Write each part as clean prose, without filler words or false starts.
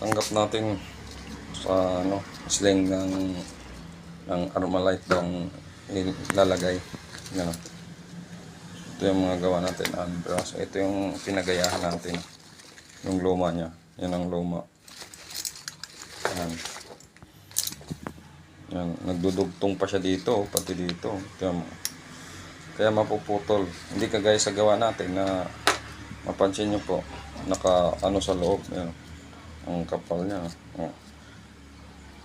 tanggap natin sa sling ng Armalite dong ilalagay. Yan. Ito yung mga gawa natin. So, ito yung pinagayahan natin. Yung luma niya. Yan ang luma. Yan. Yan. Nagdudugtong pa siya dito. Pati dito. Kaya mapuputol. Hindi kagaya sa gawa natin na mapansin nyo po. Naka sa loob. Yan. Ang kapal niya.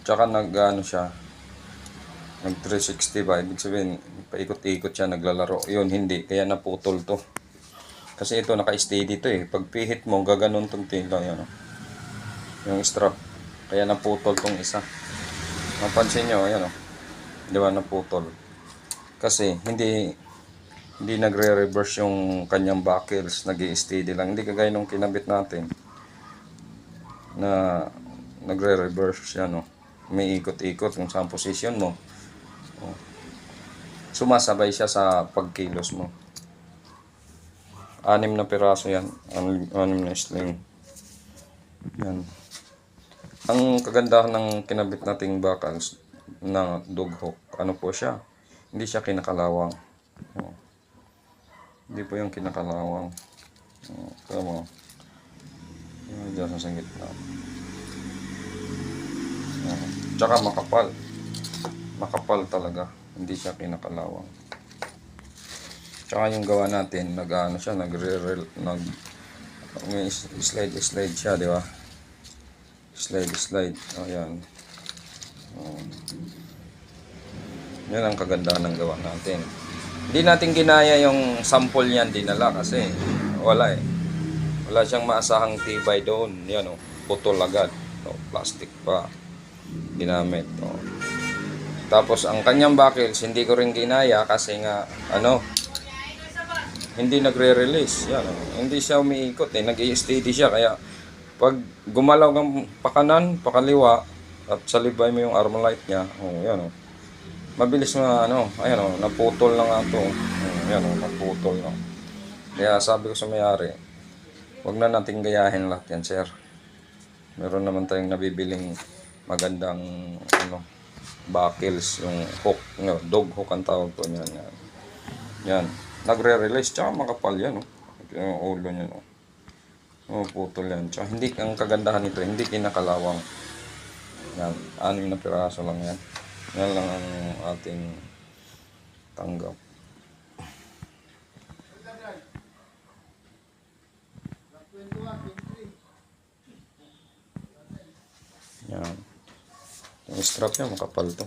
Tsaka siya. Nag 360 ba? Ibig sabihin, paikot-ikot siya, naglalaro. Yun, hindi. Kaya naputol to. Kasi ito, naka-steady to eh. Pag pihit mo, gaganon tong tila. Yan, yung strap. Kaya naputol tong isa. Mapansin nyo, ayan o. Di ba, naputol. Kasi, hindi nagre-reverse yung kanyang buckles. Nag-i-steady lang. Hindi kagaya nung kinabit natin. Na nagre-reverse yan o. May ikot-ikot kung saan position mo. Sumasabay siya sa pagkilos mo. 6 na piraso yan. 6 na sling. Yan. Ang kagandahan ng kinabit nating buckles na dog hook, ano po siya? Hindi siya kinakalawang. Hindi po yung kinakalawang. Kaya mo. Diyan sa gitna. Tsaka makapal. Makapal talaga. Hindi siya kinakalawang. Tsaka yung gawa natin, siya, may slide siya, di ba? Slide. Ayan. Yan ang kagandahan ng gawa natin. Hindi natin ginaya yung sample niyan dinala kasi wala eh. Wala siyang maasahang tibay doon. Yan putol agad. Plastic pa. Ginamit. Tapos ang kanyang buckles hindi ko rin ginaya kasi nga hindi nagre-release. Yan, hindi siya umiikot eh, nag-i-steady siya kaya pag gumalaw ng pakanan, pakaliwa at salibay mo yung Armalite niya, yan mabilis na naputol na nga to. Yan naputol na. Kaya sabi ko sa may-ari, wag na nating gayahin lahat yan, sir. Meron naman tayong nabibiling magandang buckles, yung hook, dog hook ang tawag po niyan. Yan. Nagre-release, tsaka makapal yan, yung ulo niya, putol yan. Tsaka hindi, ang kagandahan nito, hindi kinakalawang. Yan, 6 na piraso lang yan. Yan lang ang ating tanggap. Yan. Yung strap niya, makapal to.